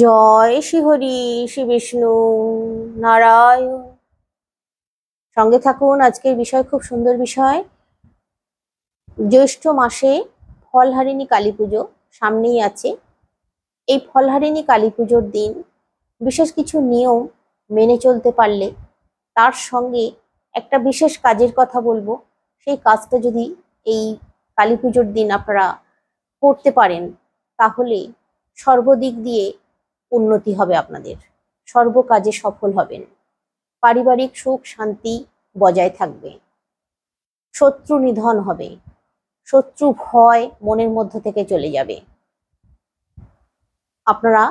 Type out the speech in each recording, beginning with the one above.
জয় শ্রী হরি শ্রী বিষ্ণু নারায়ণ। সঙ্গে থাকুন। আজকের বিষয় খুব সুন্দর বিষয়। জ্যৈষ্ঠ মাসে ফলহারিণী কালী পুজো সামনেই আছে। এই ফলহারিণী কালী পুজোর দিন বিশেষ কিছু নিয়ম মেনে চলতে পারলে, তার সঙ্গে একটা বিশেষ কাজের কথা বলবো, সেই কাজটা যদি এই কালী পুজোর দিন আপনারা করতে পারেন, তাহলে সর্বদিক দিয়ে উন্নতি হবে, আপনাদের সর্ব কাজে সফল হবেন, পারিবারিক সুখ শান্তি বজায় থাকবে, শত্রু নিধন হবে, শত্রু ভয় মনের মধ্য থেকে চলে যাবে। আপনারা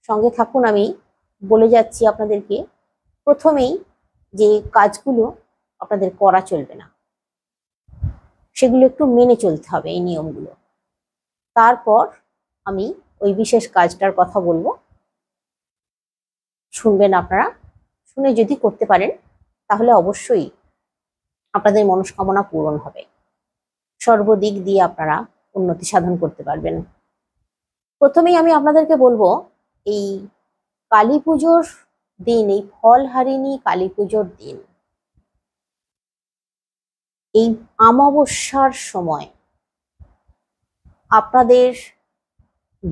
সঙ্গে থাকুন, আমি বলে যাচ্ছি আপনাদেরকে। প্রথমেই যে কাজগুলো আপনাদের করা চলবে না, সেগুলো একটু মেনে চলতে হবে, এই নিয়মগুলো। তারপর আমি ওই বিশেষ কাজটার কথা বলবো, শুনবেন আপনারা। শুনে যদি করতে পারেন, তাহলে অবশ্যই আপনাদের মনস্কামনা পূরণ হবে, সর্বদিক দিয়ে আপনারা উন্নতি সাধন করতে পারবেন। প্রথমেই আমি আপনাদেরকে বলবো, এই কালী পুজোর দিন, এই ফলহারিণী কালী পুজোর দিন, এই অমাবস্যার সময় আপনাদের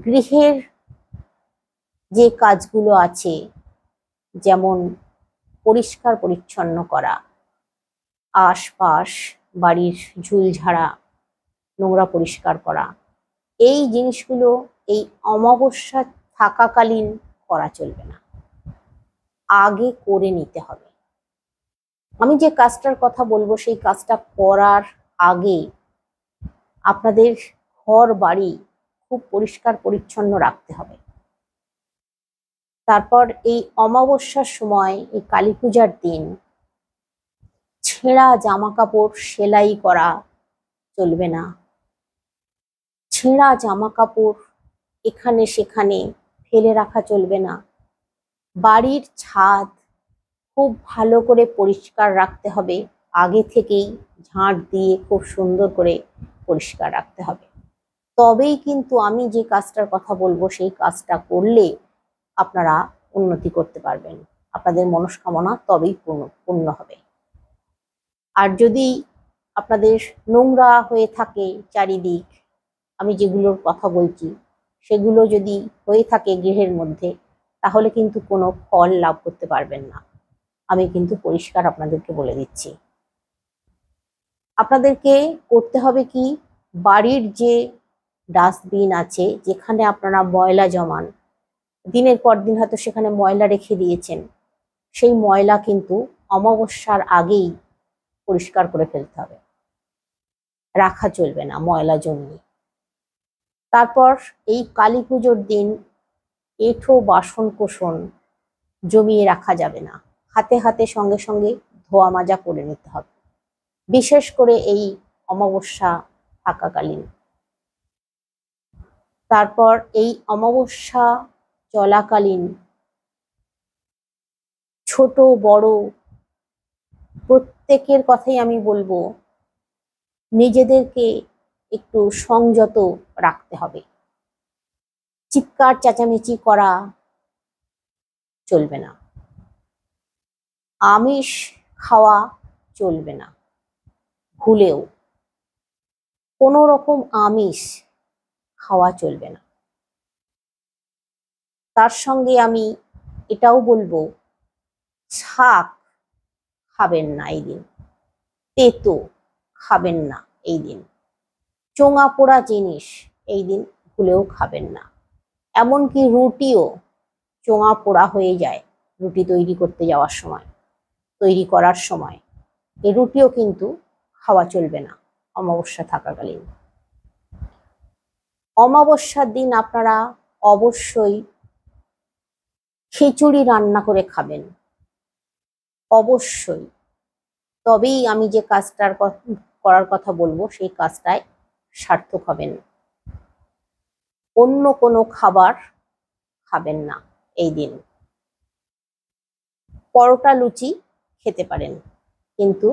গৃহের যে কাজগুলো আছে, যেমন পরিষ্কার পরিচ্ছন্ন করা, আশপাশ বাড়ির ঝুল ঝাড়া, নোংরা পরিষ্কার করা, এই জিনিসগুলো এই অমাবস্যা থাকাকালীন করা চলবে না, আগে করে নিতে হবে। আমি যে কাজটার কথা বলবো, সেই কাজটা করার আগে আপনাদের ঘর বাড়ি খুব পরিষ্কার পরিচ্ছন্ন রাখতে হবে। তারপর এই অমাবস্যার সময়, এই কালী পূজার দিন, ছেঁড়া জামা কাপড় সেলাই করা চলবে না। ছেঁড়া জামা কাপড় এখানে সেখানে ফেলে রাখা চলবে না। বাড়ির ছাদ খুব ভালো করে পরিষ্কার রাখতে হবে, আগে থেকেই ঝাঁট দিয়ে খুব সুন্দর করে পরিষ্কার রাখতে হবে। তবেই কিন্তু আমি যে কাজটার কথা বলবো, সেই কাজটা করলে আপনারা উন্নতি করতে পারবেন, আপনাদের মনস্কামনা তবেই পূর্ণ হবে। আর যদি আপনাদের নোংরা হয়ে থাকে চারিদিক, আমি যেগুলোর কথা বলছি সেগুলো যদি হয়ে থাকে গৃহের মধ্যে, তাহলে কিন্তু কোনো ফল লাভ করতে পারবেন না। আমি কিন্তু পরিষ্কার আপনাদেরকে বলে দিচ্ছি। আপনাদেরকে করতে হবে কি, বাড়ির যে ডাস্টবিন আছে, যেখানে আপনারা ময়লা জমান, দিনের পর দিন হয়তো সেখানে ময়লা রেখে দিয়েছেন, সেই ময়লা কিন্তু অমাবস্যার আগেই পরিষ্কার করে ফেলতে হবে, রাখা চলবে না ময়লা জমিয়ে। তারপর এই কালী পুজোর দিন এঁঠো বাসন কোসন জমিয়ে রাখা যাবে না, হাতে হাতে সঙ্গে সঙ্গে ধোয়া মাজা করে নিতে হবে, বিশেষ করে এই অমাবস্যা থাকাকালীন। তারপর এই অমাবস্যা চলাকালীন ছোট বড় প্রত্যেকের কথাই আমি বলবো, নিজেদেরকে একটু সংযত রাখতে হবে। চিৎকার চেঁচামেচি করা চলবে না, আমিষ খাওয়া চলবে না, ভুলেও কোনো রকম আমিষ খাওয়া চলবে না। তার সঙ্গে আমি এটাও বলবো, শাক খাবেন না এই দিন, তেতো খাবেন না এই দিন, চোঙা পোড়া জিনিস এই দিন ভুলেও খাবেন না। এমনকি রুটিও চোঙা পোড়া হয়ে যায় রুটি তৈরি করতে যাওয়ার সময়, তৈরি করার সময় এই রুটিও কিন্তু খাওয়া চলবে না অমাবস্যা থাকাকালীন। অমাবস্যার দিন আপনারা অবশ্যই খিচুড়ি রান্না করে খাবেন, অবশ্যই। তবেই আমি যে কাজটার করার কথা বলবো, সেই কাজটায় সার্থক হবেন। অন্য কোনো খাবার খাবেন না এই দিন। পরোটা লুচি খেতে পারেন, কিন্তু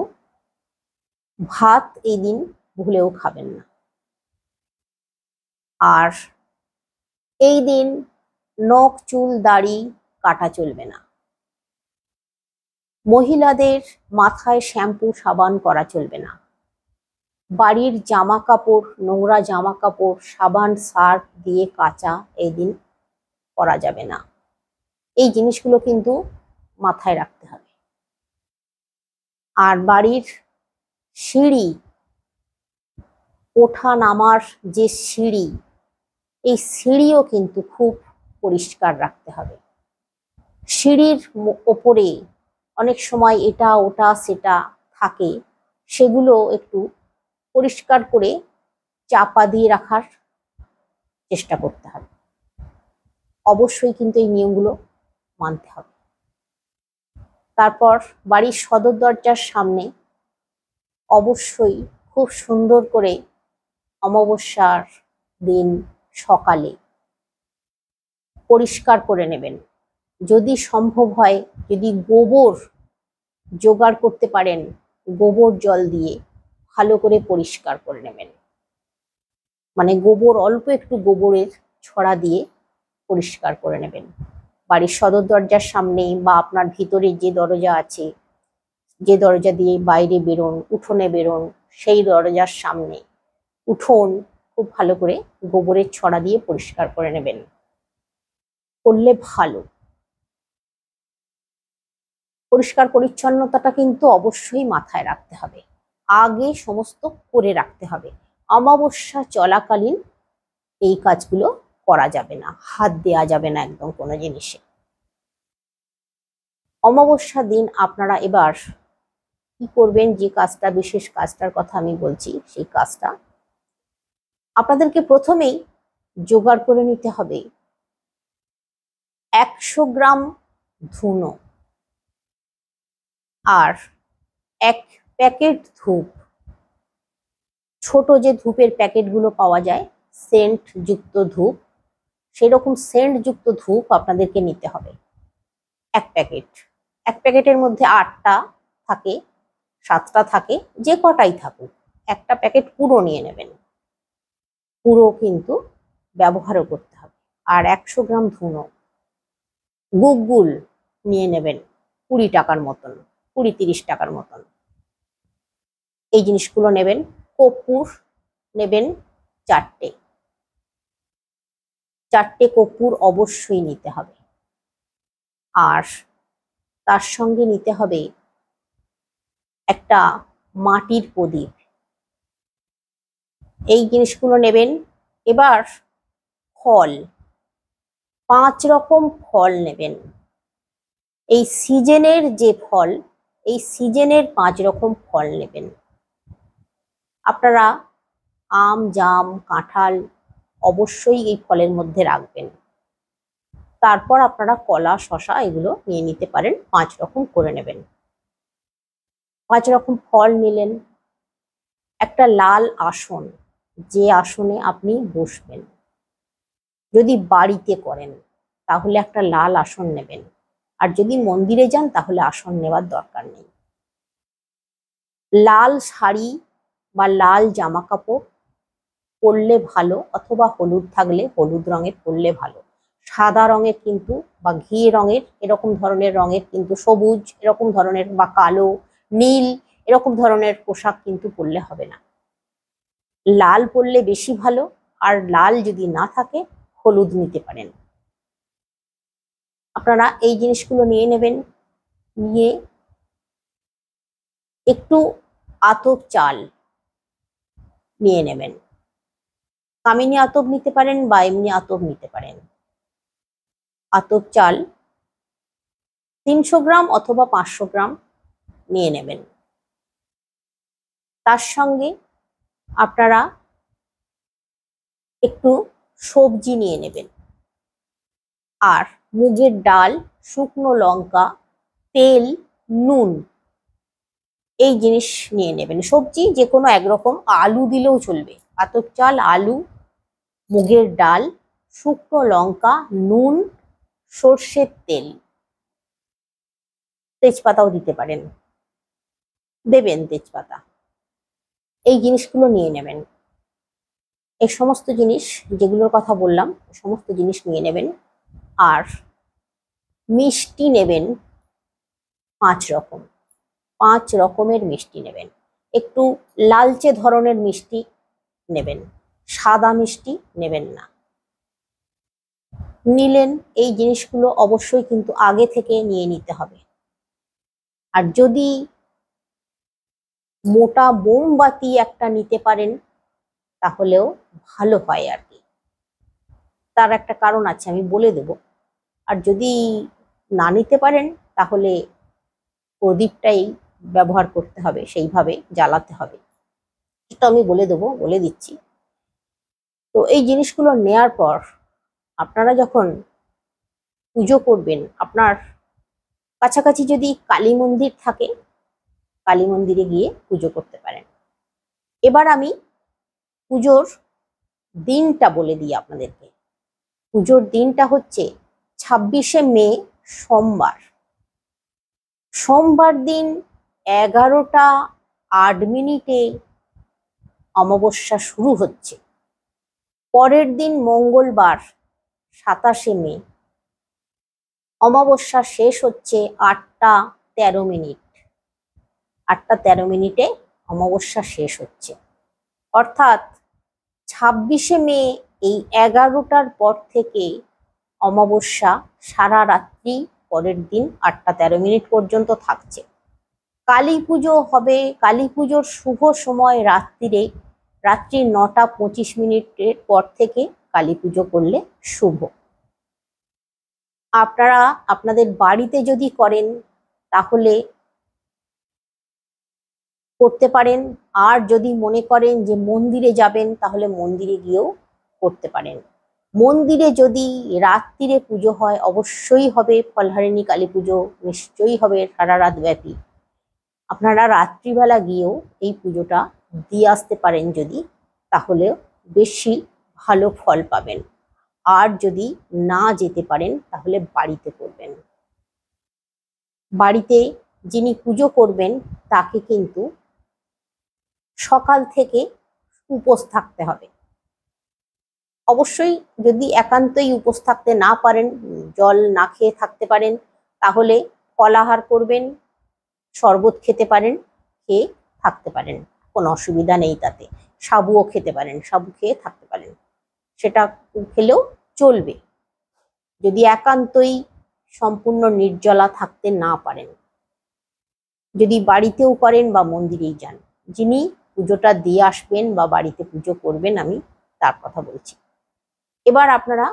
ভাত এই দিন ভুলেও খাবেন না। আর এই দিন নখ চুল দাড়ি কাটা চলবে না। মহিলাদের মাথায় শ্যাম্পু সাবান করা চলবে না। বাড়ির জামা কাপড়, নোংরা জামা কাপড় সাবান সার্ফ দিয়ে কাচা এই দিন করা যাবে না। এই জিনিসগুলো কিন্তু মাথায় রাখতে হবে। আর বাড়ির সিঁড়ি, ওঠা নামার যে সিঁড়ি, এই সিঁড়িও কিন্তু খুব পরিষ্কার রাখতে হবে। সিঁড়ির ওপরে অনেক সময় এটা ওটা সেটা থাকে, সেগুলো একটু পরিষ্কার করে চাপা দিয়ে রাখার চেষ্টা করতে হবে। অবশ্যই কিন্তু এই নিয়মগুলো মানতে হবে। তারপর বাড়ির সদর দরজার সামনে অবশ্যই খুব সুন্দর করে অমাবস্যার দিন সকালে পরিষ্কার করে নেবেন। যদি সম্ভব হয়, যদি গোবর জোগাড় করতে পারেন, গোবর জল দিয়ে ভালো করে পরিষ্কার করে নেবেন। মানে গোবর, অল্প একটু গোবরের ছড়া দিয়ে পরিষ্কার করে নেবেন। বাড়ির সদর দরজার সামনে বা আপনার ভিতরে যে দরজা আছে, যে দরজা দিয়ে বাইরে বেরোন, উঠোনে বেরোন, সেই দরজার সামনে উঠোন খুব ভালো করে গোবরের ছড়া দিয়ে পরিষ্কার করে নেবেন, করলে ভালো। পরিষ্কার পরিচ্ছন্নতাটা কিন্তু অবশ্যই মাথায় রাখতে হবে, আগে সমস্ত করে রাখতে হবে। অমাবস্যা চলাকালীন এই কাজগুলো করা যাবে না, হাত দেওয়া যাবে না একদম কোনো জিনিসে। অমাবস্যা দিন আপনারা এবার কি করবেন, যে কাজটা, বিশেষ কাজটার কথা আমি বলছি, সেই কাজটা আপনাদেরকে প্রথমেই জোগাড় করে নিতে হবে 100 গ্রাম ধুনো আর 1 প্যাকেট ধূপ। ছোট যে ধূপের প্যাকেটগুলো পাওয়া যায়, সেন্ট যুক্ত ধূপ, সেরকম সেন্ট যুক্ত ধূপ আপনাদেরকে নিতে হবে 1 প্যাকেট। 1 প্যাকেটের মধ্যে 8টা থাকে, 7টা থাকে, যে কটাই থাকুক, একটা প্যাকেট পুরো নিয়ে নেবেন। পুরো কিন্তু ব্যবহারও করতে হবে। আর 100 গ্রাম ধুনো, গুগগুল নিয়ে নেবেন 20 টাকার মতন, 20-30 টাকার মতন। এই জিনিসগুলো নেবেন। কর্পূর নেবেন 4টে কর্পূর অবশ্যই নিতে হবে। আর তার সঙ্গে নিতে হবে একটা মাটির প্রদীপ। এই জিনিসগুলো নেবেন। এবার ফল, 5 রকম ফল নেবেন। এই সিজনের যে ফল, এই সিজনের 5 রকম ফল নেবেন। আপনারা আম, জাম, কাঁঠাল অবশ্যই এই ফলের মধ্যে রাখবেন। তারপর আপনারা কলা, শসা এগুলো নিয়ে নিতে পারেন, 5 রকম করে নেবেন। 5 রকম ফল নিলেন। একটা লাল আসন, যে আসনে আপনি বসবেন, যদি বাড়িতে করেন তাহলে একটা লাল আসন নেবেন, আর যদি মন্দিরে যান তাহলে আসন নেওয়ার দরকার নেই। লাল শাড়ি বা লাল জামা কাপড় পরলে ভালো, অথবা হলুদ থাকলে হলুদ রঙের পরলে ভালো। সাদা রঙের কিন্তু বা ঘিয়ে রঙের, এরকম ধরনের রঙের কিন্তু, সবুজ এরকম ধরনের বা কালো, নীল এরকম ধরনের পোশাক কিন্তু পরলে হবে না। লাল পরলে বেশি ভালো। আর লাল যদি না থাকে, হলুদ নিতে পারেন। আপনারা এই জিনিসগুলো নিয়ে নেবেন। নিয়ে একটু আতপ চাল নিয়ে নেবেন। কামিনী আতপ নিতে পারেন বা এমনি আতপ নিতে পারেন। আতপ চাল 300 গ্রাম অথবা 500 গ্রাম নিয়ে নেবেন। তার সঙ্গে আপনারা একটু সবজি নিয়ে নেবেন। আর মুগের ডাল, শুকনো লঙ্কা, তেল, নুন, এই জিনিস নিয়ে নেবেন। সবজি যে কোনো একরকম, আলু দিলেও চলবে। আতপ চাল, আলু, মুগের ডাল, শুকনো লঙ্কা, নুন, সর্ষের তেল, তেজপাতাও দিতে পারেন, দেবেন তেজপাতা। এই জিনিসগুলো নিয়ে নেবেন। এই সমস্ত জিনিস যেগুলোর কথা বললাম, সমস্ত জিনিস নিয়ে নেবেন। আর মিষ্টি নেবেন 5 রকম, 5 রকমের মিষ্টি নেবেন। একটু লালচে ধরনের মিষ্টি নেবেন, সাদা মিষ্টি নেবেন না। নিলেন, এই জিনিসগুলো অবশ্যই কিন্তু আগে থেকে নিয়ে নিতে হবে। আর যদি মোটা মোমবাতি একটা নিতে পারেন তাহলেও ভালো হয় আর কি, তার একটা কারণ আছে, আমি বলে দেব। আর যদি না নিতে পারেন তাহলে প্রদীপটাই ব্যবহার করতে হবে, সেইভাবে জ্বালাতে হবে, এটা আমি বলে দেবো, বলে দিচ্ছি। তো এই জিনিসগুলো নেয়ার পর আপনারা যখন পুজো করবেন, আপনার কাছাকাছি যদি কালী মন্দির থাকে, কালী মন্দিরে গিয়ে পুজো করতে পারেন। এবার আমি পুজোর দিনটা বলে দিই আপনাদেরকে। পুজোর দিনটা হচ্ছে 26শে মে, সোমবার। সোমবার দিন 11টা 8 মিনিটে অমাবস্যা শুরু হচ্ছে। পরের দিন মঙ্গলবার 27শে মে, অমাবস্যা শেষ হচ্ছে 8টা 13 মিনিট। 8টা 13 মিনিটে অমাবস্যা শেষ হচ্ছে, অর্থাৎ 26শে মে এই 11টার পর থেকে অমাবস্যা সারা রাত্রি পরের দিন 8টা 13 মিনিট পর্যন্ত থাকছে। কালী পুজো হবে, কালী পুজোর শুভ সময় রাত্রি 9টা 25 মিনিটের পর থেকে কালী পুজো করলে শুভ। আপনারা আপনাদের বাড়িতে যদি করেন তাহলে করতে পারেন, আর যদি মনে করেন যে মন্দিরে যাবেন তাহলে মন্দিরে গিয়েও করতে পারেন। মন্দিরে যদি রাত্রিরে পুজো হয়, অবশ্যই হবে ফলহারিণী কালী পুজো, নিশ্চয়ই হবে সারা রাত ব্যাপী। আপনারা রাত্রিবেলা গিয়েও এই পুজোটা দিয়ে আসতে পারেন যদি, তাহলে বেশি ভালো ফল পাবেন। আর যদি না যেতে পারেন তাহলে বাড়িতে করবেন। বাড়িতে যিনি পুজো করবেন তাকে কিন্তু সকাল থেকে উপোস থাকতে হবে। অবশ্যই যদি একান্তই উপোস থাকতে না পারেন, জল না খেয়ে থাকতে পারেন, তাহলে ফলাহার করবেন, শরবত খেতে পারেন, খেয়ে থাকতে পারেন, কোনো অসুবিধা নেই তাতে। সাবুও খেতে পারেন, সাবু খেয়ে থাকতে পারেন, সেটা খেলেও চলবে যদি একান্তই সম্পূর্ণ নির্জলা থাকতে না পারেন। যদি বাড়িতেও করেন বা মন্দিরেই যান, যিনি পুজোটা দিয়ে আসবেন বা বাড়িতে পুজো করবেন, আমি তার কথা বলছি। এবার আপনারা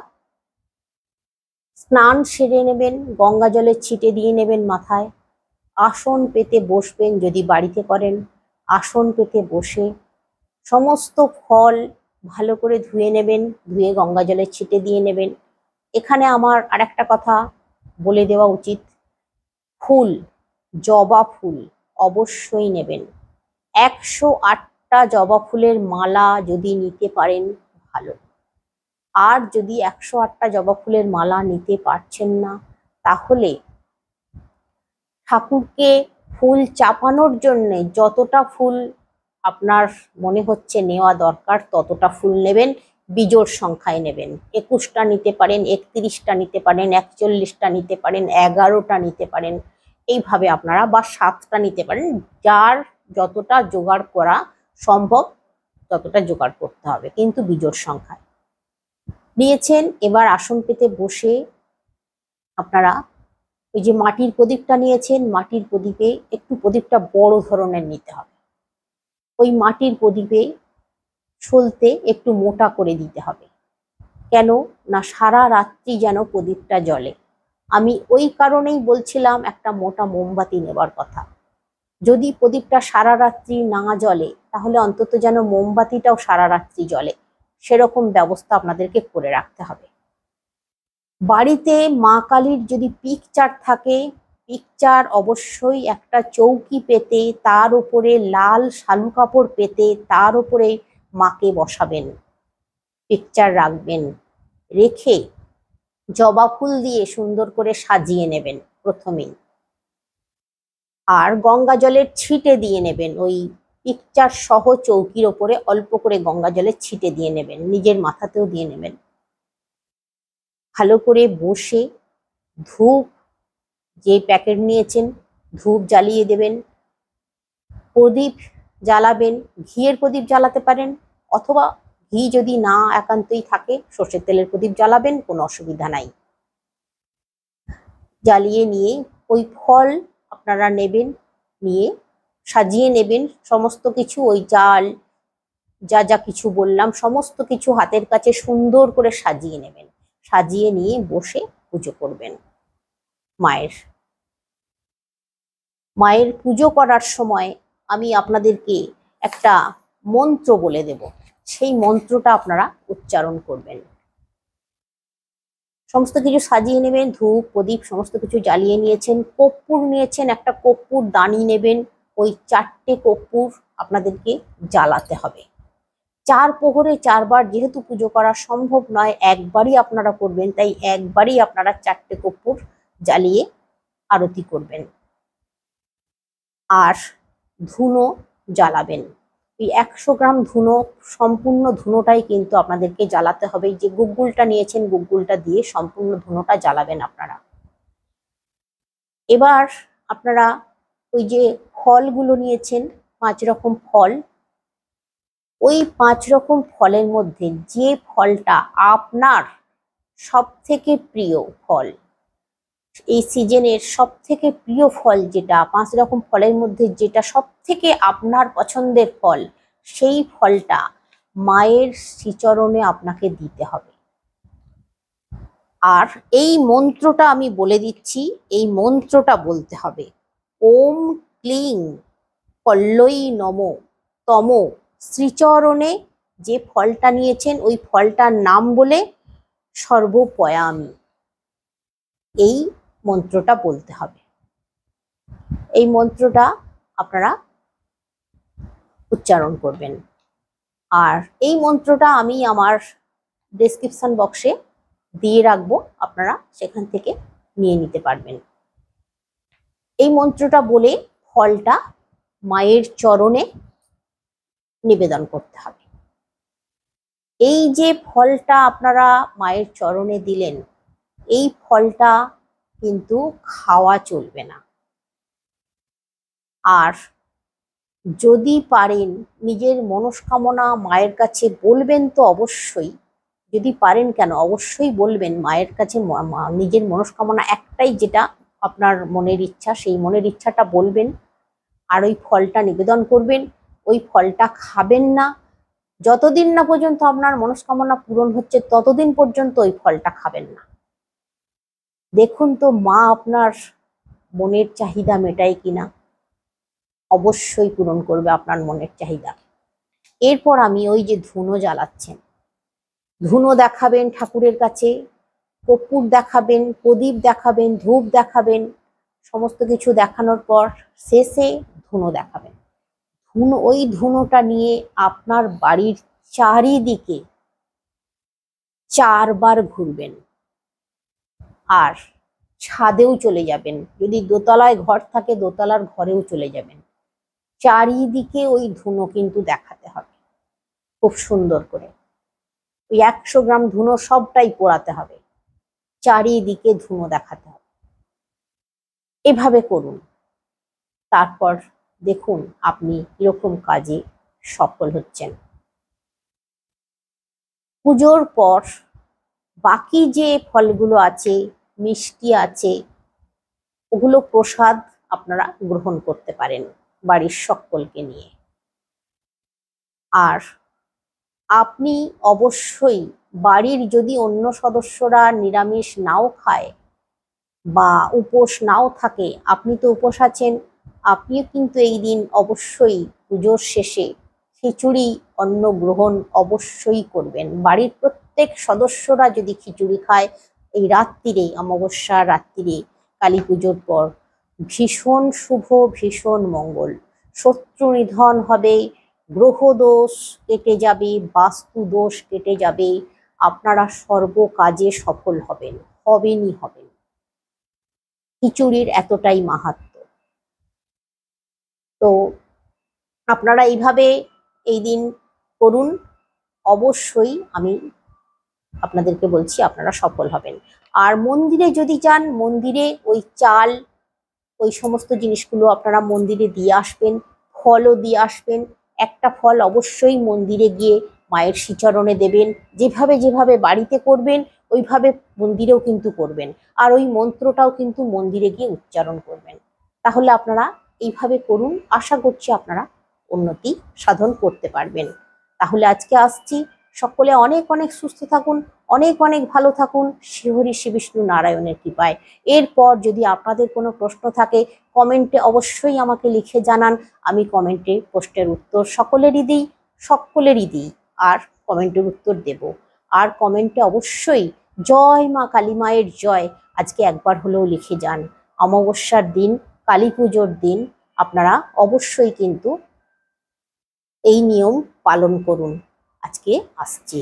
স্নান সেরে নেবেন, গঙ্গা জলের ছিটে দিয়ে নেবেন মাথায়, আসন পেতে বসবেন। যদি বাড়িতে করেন আসন পেতে বসে সমস্ত ফল ভালো করে ধুয়ে নেবেন, ধুয়ে গঙ্গা জলের ছিটে দিয়ে নেবেন। এখানে আমার আরেকটা কথা বলে দেওয়া উচিত, ফুল, জবা ফুল অবশ্যই নেবেন। 108টা জবা ফুলের মালা যদি নিতে পারেন ভালো। আর যদি 108টা জবা ফুলের মালা নিতে পারছেন না, তাহলে ঠাকুরকে ফুল চাপানোর জন্য যতটা ফুল আপনার মনে হচ্ছে নেওয়া দরকার ততটা ফুল নেবেন, বিজোড় সংখ্যায় নেবেন। 21টা নিতে পারেন, 31টা নিতে পারেন, 41টা নিতে পারেন, 11টা নিতে পারেন, এইভাবে আপনারা, বা 7টা নিতে পারেন। যার যতটা জোগাড় করা সম্ভব ততটা জোগাড় করতে হবে, কিন্তু বিজোড় সংখ্যায় নিয়েছেন। এবার আসন পেতে বসে আপনারা ওই যে মাটির প্রদীপটা নিয়েছেন, মাটির প্রদীপে একটু প্রদীপটা বড় ধরনের নিতে হবে। ওই মাটির প্রদীপে সলতে একটু মোটা করে দিতে হবে, কেন না সারা রাত্রি যেন প্রদীপটা জ্বলে। আমি ওই কারণেই বলছিলাম একটা মোটা মোমবাতি নেবার কথা। যদি প্রদীপটা সারা রাত্রি না জ্বলে তাহলে অন্তত যেন মোমবাতিটাও সারা রাত্রি জ্বলে, সেরকম ব্যবস্থা আপনাদেরকে করে রাখতে হবে। বাড়িতে মা কালীর যদি পিকচার থাকে, পিকচার অবশ্যই একটা চৌকি পেতে তার উপরে লাল শালু কাপড় পেতে তার উপরে মাকে বসাবেন, পিকচার রাখবেন, রেখে জবা ফুল দিয়ে সুন্দর করে সাজিয়ে নেবেন প্রথমেই। আর গঙ্গা জলের ছিটে দিয়ে নেবেন, ওই পিকচার সহ চৌকির ওপরে অল্প করে গঙ্গা জলের ছিটে দিয়ে নেবেন, নিজের মাথাতেও দিয়ে নেবেন। ভালো করে বসে ধূপ, যে প্যাকেট নিয়েছেন ধূপ জ্বালিয়ে দেবেন, প্রদীপ জ্বালাবেন, ঘিয়ের প্রদীপ জ্বালাতে পারেন, অথবা ঘি যদি না একান্তই থাকে সর্ষের তেলের প্রদীপ জ্বালাবেন, কোনো অসুবিধা নাই। জ্বালিয়ে নিয়ে ওই ফল আপনারা নেবেন, নিয়ে সাজিয়ে নেবেন সমস্ত কিছু, ওই চাল যা যা কিছু বললাম সমস্ত কিছু হাতের কাছে সুন্দর করে সাজিয়ে নেবেন। সাজিয়ে নিয়ে বসে পুজো করবেন। মায়ের পুজো করার সময় আমি আপনাদেরকে একটা মন্ত্র বলে দেব, সেই মন্ত্রটা আপনারা উচ্চারণ করবেন। সমস্ত কিছু সাজিয়ে নেবেন, ধূপ প্রদীপ সমস্ত কিছু জ্বালিয়ে নিয়েছেন, কর্পূর নিয়েছেন, একটা কর্পূর দানি নেবেন, ওই 4টে কর্পূর আপনাদেরকে জ্বালাতে হবে। 4 প্রহরে 4 বার যেহেতু পুজো করা সম্ভব নয়, একবারই আপনারা করবেন, তাই একবারই আপনারা 4টে কর্পূর জ্বালিয়ে আরতি করবেন। আর ধুনো জ্বালাবেন, এই 100 গ্রাম ধুনো, সম্পূর্ণ ধুনোটাই কিন্তু আপনাদেরকে জ্বালাতে হবে। যে গুগ্গুলটা নিয়েছেন গুগ্গুলটা দিয়ে সম্পূর্ণ ধুনোটা জ্বালাবেন আপনারা। এবার আপনারা ওই যে ফলগুলো নিয়েছেন 5 রকম ফল, ওই 5 রকম ফলের মধ্যে যে ফলটা আপনার সব থেকে প্রিয় ফল, এই সিজনের সব থেকে প্রিয় ফল যেটা, 5 রকম ফলের মধ্যে যেটা সব থেকে আপনার পছন্দের ফল, সেই ফলটা মায়ের শ্রীচরণে আপনাকে দিতে হবে। আর এই মন্ত্রটা আমি বলে দিচ্ছি, এই মন্ত্রটা বলতে হবে, ওম ক্লিং কল্লই নমো তম শ্রীচরণে। যে ফলটা নিয়েছেন ওই ফলটার নাম বলে সর্বপয়ামি, এই মন্ত্রটা বলতে হবে। এই মন্ত্রটা আপনারা উচ্চারণ করবেন। আর এই মন্ত্রটা আমি আমার ডেসক্রিপশন বক্সে দিয়ে রাখবো, আপনারা সেখান থেকে নিয়ে নিতে পারবেন। এই মন্ত্রটা বলে ফলটা মায়ের চরণে নিবেদন করতে হবে। এই যে ফলটা আপনারা মায়ের চরণে দিলেন, এই ফলটা কিন্তু খাওয়া চলবে না। আর যদি পারেন নিজের মনস্কামনা মায়ের কাছে বলবেন তো অবশ্যই, যদি পারেন কেন অবশ্যই বলবেন মায়ের কাছে। নিজের মনস্কামনা একটাই, যেটা আপনার মনের ইচ্ছা, সেই মনের ইচ্ছাটা বলবেন আর ওই ফলটা নিবেদন করবেন। ওই ফলটা খাবেন না, যতদিন না পর্যন্ত আপনার মনস্কামনা পূরণ হচ্ছে ততদিন পর্যন্ত ওই ফলটা খাবেন না। দেখুন তো মা আপনার মনের চাহিদা মেটায় কিনা, অবশ্যই পূরণ করবে আপনার মনের চাহিদা। এরপর আমি ওই যে ধুনো জ্বালাচ্ছেন, ধুনো দেখাবেন ঠাকুরের কাছে, কর্পূর দেখাবেন, প্রদীপ দেখাবেন, ধূপ দেখাবেন, সমস্ত কিছু দেখানোর পর শেষে ধুনো দেখাবেন। ওই ধুনোটা নিয়ে আপনার বাড়ির চারিদিকে 4 বার ঘুরবেন। আর ছাদেও চলে যাবেন, যদি দোতলায় ঘর থাকে দোতলার ঘরেও চলে যাবেন। চারিদিকে ওই ধুনো কিন্তু দেখাতে হবে খুব সুন্দর করে। ওই 100 গ্রাম ধুনো সবটাই পোড়াতে হবে, চারিদিকে ধুনো দেখাতে হবে। এভাবে করুন, তারপর দেখুন আপনি কিরকম কাজে সফল হচ্ছেন। পুজোর পর বাকি যে ফলগুলো আছে, মিষ্টি আছে, ওগুলো প্রসাদ আপনারা গ্রহণ করতে পারেন বাড়ির সকলকে নিয়ে। আর আপনি অবশ্যই বাড়ির যদি অন্য সদস্যরা নিরামিষ নাও খায় বা উপোস নাও থাকে, আপনি তো উপোস আছেন, আপনিও কিন্তু এই দিন অবশ্যই পুজোর শেষে খিচুড়ি অন্ন গ্রহণ অবশ্যই করবেন। বাড়ির প্রত্যেক সদস্যরা যদি খিচুড়ি খায় এই রাত্রিরে, অমাবস্যার রাত্রিরে কালী পুজোর পর, ভীষণ শুভ, ভীষণ মঙ্গল, শত্রু নিধন হবে, গ্রহ দোষ কেটে যাবে, বাস্তু দোষ কেটে যাবে, আপনারা সর্ব কাজে সফল হবেন, হবেনই হবেন। খিচুড়ির এতটাই মাহাত্ম্য। তো আপনারা এইভাবে এই দিন করুন, অবশ্যই আমি আপনাদেরকে বলছি আপনারা সফল হবেন। আর মন্দিরে যদি যান, মন্দিরে ওই চাল, ওই সমস্ত জিনিসগুলো আপনারা মন্দিরে দিয়ে আসবেন, ফলও দিয়ে আসবেন। একটা ফল অবশ্যই মন্দিরে গিয়ে মায়ের শ্রীচরণে দেবেন। যেভাবে যেভাবে বাড়িতে করবেন ওইভাবে মন্দিরেও কিন্তু করবেন, আর ওই মন্ত্রটাও কিন্তু মন্দিরে গিয়ে উচ্চারণ করবেন। তাহলে আপনারা এইভাবে করুন, আশা করছি আপনারা উন্নতি সাধন করতে পারবেন। তাহলে আজকে আসছি, সকলে অনেক অনেক সুস্থ থাকুন, অনেক অনেক ভালো থাকুন শ্রীহরি শ্রী বিষ্ণু নারায়ণের কৃপায়। এরপর যদি আপনাদের কোনো প্রশ্ন থাকে কমেন্টে অবশ্যই আমাকে লিখে জানান। আমি কমেন্টে প্রশ্নের উত্তর সকলেরই দিই আর কমেন্টের উত্তর দেব। আর কমেন্টে অবশ্যই জয় মা কালী মায়ের জয় আজকে একবার হলেও লিখে যান। অমাবস্যার দিন, কালী পুজোর দিন আপনারা অবশ্যই কিন্তু এই নিয়ম পালন করুন। আজকে আসছি।